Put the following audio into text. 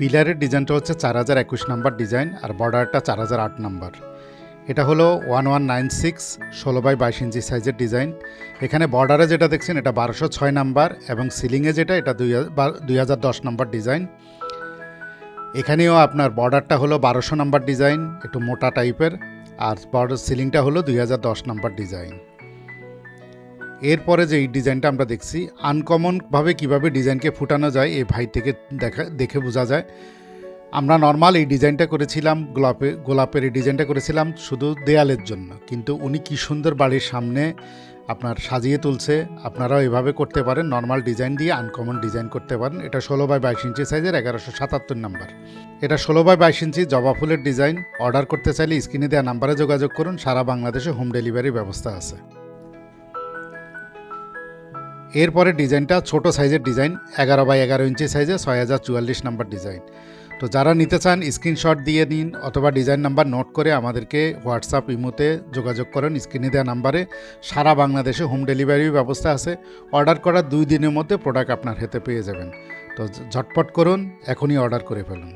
পিলারের ডিজাইনটা হচ্ছে 4021 নাম্বার ডিজাইন, আর বর্ডারটা 4008 নাম্বার। এটা হলো 1196 16x22 ইঞ্চি সাইজের ডিজাইন। এখানে বর্ডারে যেটা দেখছেন এটা 1206 নাম্বার, এবং সিলিংয়ে যেটা এটা 2010 নাম্বার ডিজাইন। এখানেও আপনার বর্ডারটা হলো 1200 নাম্বার ডিজাইন, একটু মোটা টাইপের, আর বর্ডার সিলিংটা হলো 2010 নাম্বার ডিজাইন। এরপরে যে এই ডিজাইনটা আমরা দেখছি, আনকমনভাবে কিভাবে ডিজাইনকে ফুটানো যায় এই ভাই থেকে দেখে বোঝা যায়। আমরা নর্মাল এই ডিজাইনটা করেছিলাম, গোলাপের এই ডিজাইনটা করেছিলাম শুধু দেয়ালের জন্য, কিন্তু উনি কি সুন্দর বাড়ির সামনে আপনার সাজিয়ে তুলছে। আপনারাও এভাবে করতে পারেন, নর্মাল ডিজাইন দিয়ে আনকমন ডিজাইন করতে পারেন। এটা 16x22 ইঞ্চি সাইজের 1177 নাম্বার। এটা 16x22 ইঞ্চি জবা ফুলের ডিজাইন। অর্ডার করতে চাইলে স্ক্রিনে দেওয়া নাম্বারে যোগাযোগ করুন। সারা বাংলাদেশে হোম ডেলিভারির ব্যবস্থা আছে। এরপরে ডিজাইনটা ছোট সাইজের ডিজাইন, 11x11 ইঞ্চি সাইজে 6044 নাম্বার ডিজাইন। তো যারা নিতে চান স্ক্রিনশট দিয়ে নিন, অথবা ডিজাইন নাম্বার নোট করে আমাদেরকে হোয়াটসঅ্যাপ ইমোতে যোগাযোগ করেন স্ক্রিনে দেওয়া নাম্বারে। সারা বাংলাদেশে হোম ডেলিভারির ব্যবস্থা আছে। অর্ডার করার 2 দিনের মধ্যে প্রোডাক্ট আপনার হাতে পেয়ে যাবেন। তো ঝটপট করুন, এখনই অর্ডার করে ফেলুন।